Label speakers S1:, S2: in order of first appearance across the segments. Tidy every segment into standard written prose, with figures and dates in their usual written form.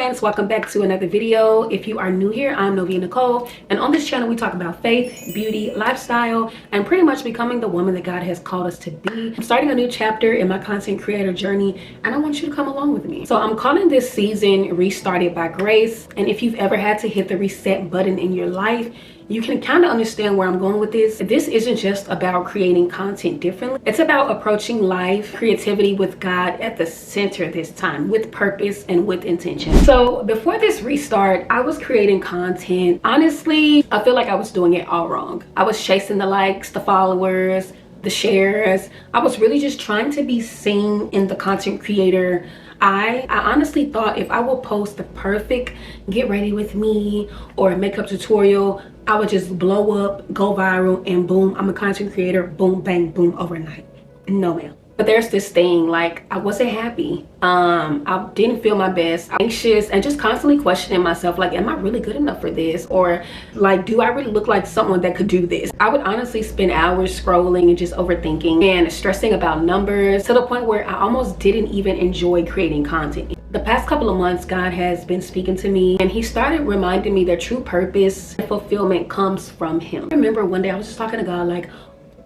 S1: friends, welcome back to another video. If you are new here, I'm Novia Nicole, and on this channel we talk about faith, beauty, lifestyle, and pretty much becoming the woman that God has called us to be. I'm starting a new chapter in my content creator journey, and I want you to come along with me. So I'm calling this season Restarted by Grace, and if you've ever had to hit the reset button in your life, you can kind of understand where I'm going with this. This isn't just about creating content differently. It's about approaching life, creativity with God at the center this time, with purpose and with intention. So before this restart, I was creating content. Honestly, I feel like I was doing it all wrong. I was chasing the likes, the followers, the shares. I was really just trying to be seen in the content creator. I honestly thought if I will post the perfect get ready with me or a makeup tutorial, I would just blow up, go viral, and boom, I'm a content creator, boom, bang, boom, overnight. No, ma'am. But there's this thing, like, I wasn't happy. I didn't feel my best, anxious, and just constantly questioning myself, like, am I really good enough for this? Or like, do I really look like someone that could do this? I would honestly spend hours scrolling and just overthinking and stressing about numbers to the point where I almost didn't even enjoy creating content. The past couple of months, God has been speaking to me, and he started reminding me that true purpose and fulfillment comes from him. I remember one day I was just talking to God, like,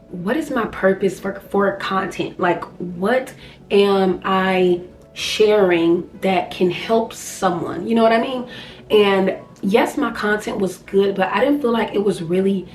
S1: what is my purpose for content? Like, what am I sharing that can help someone? You know what I mean? And yes, my content was good, but I didn't feel like it was really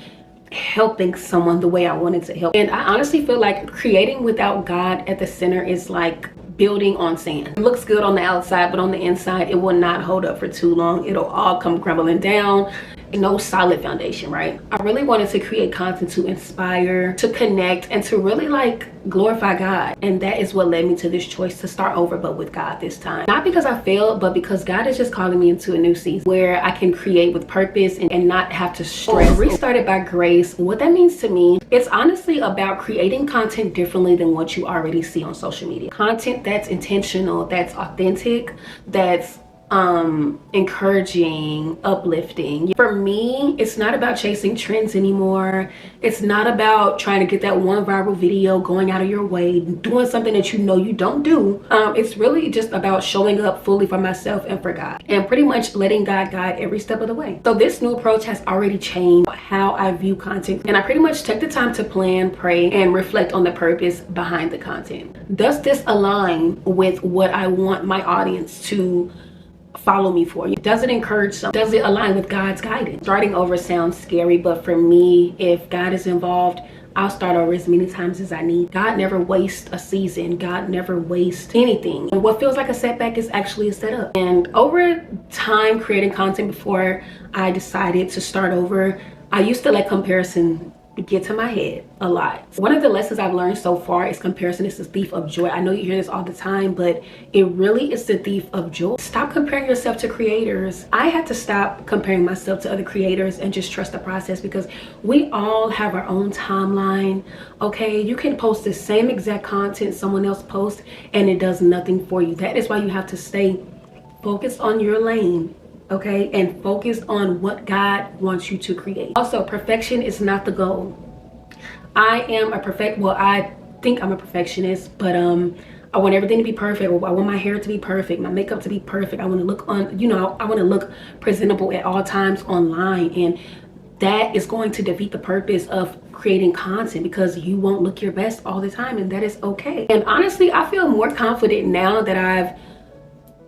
S1: helping someone the way I wanted to help. And I honestly feel like creating without God at the center is like building on sand. It looks good on the outside, but on the inside, it will not hold up for too long. It'll all come crumbling down. No solid foundation, right? I really wanted to create content to inspire, to connect, and to really like glorify God. And that is what led me to this choice to start over, but with God this time. Not because I failed, but because God is just calling me into a new season where I can create with purpose and not have to stress. Restarted by Grace, what that means to me, it's honestly about creating content differently than what you already see on social media. Content that's intentional, that's authentic, that's encouraging, uplifting. For me, it's not about chasing trends anymore. It's not about trying to get that one viral video, going out of your way, doing something that you know you don't do. It's really just about showing up fully for myself and for God, and pretty much letting God guide every step of the way. So this new approach has already changed how I view content, and I pretty much took the time to plan, pray, and reflect on the purpose behind the content. Does this align with what I want my audience to follow me for? Does it encourage some? Does it align with God's guidance? Starting over sounds scary, but for me, if God is involved, I'll start over as many times as I need. God never wastes a season. God never wastes anything. And what feels like a setback is actually a setup. And over time creating content before I decided to start over, I used to let comparison get to my head a lot. One of the lessons I've learned so far is comparison is the thief of joy. I know you hear this all the time, but it really is the thief of joy. Stop comparing yourself to creators. I had to stop comparing myself to other creators and just trust the process, because we all have our own timeline. Okay, you can post the same exact content someone else posts and it does nothing for you. That is why you have to stay focused on your lane, okay, and focus on what God wants you to create. Also, perfection is not the goal. I think I'm a perfectionist, but I want everything to be perfect. I want my hair to be perfect, my makeup to be perfect. I want to look I want to look presentable at all times online, and that is going to defeat the purpose of creating content, because you won't look your best all the time, and that is okay. And honestly, I feel more confident now that I've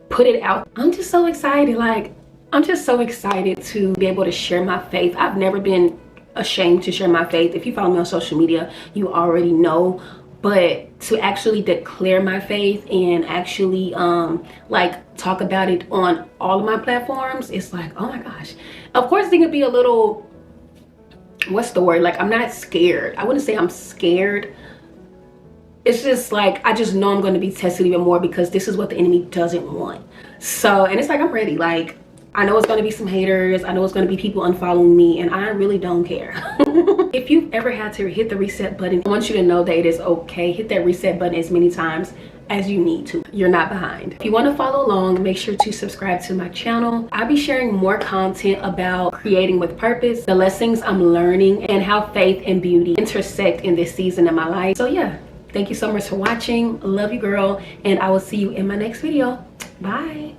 S1: put it out. I'm just so excited. Like, I'm just so excited to be able to share my faith. I've never been ashamed to share my faith. If you follow me on social media, you already know. But to actually declare my faith and actually like talk about it on all of my platforms, it's like, oh my gosh. Of course, it could be a little, what's the word? Like, I'm not scared. I wouldn't say I'm scared. It's just like, I just know I'm going to be tested even more, because this is what the enemy doesn't want. So, and it's like, I'm ready. Like, I know it's going to be some haters. I know it's going to be people unfollowing me, and I really don't care. If you've ever had to hit the reset button, I want you to know that it is okay. Hit that reset button as many times as you need to. You're not behind. If you want to follow along, make sure to subscribe to my channel. I'll be sharing more content about creating with purpose, the lessons I'm learning, and how faith and beauty intersect in this season of my life. So yeah, thank you so much for watching. Love you, girl, and I will see you in my next video. Bye.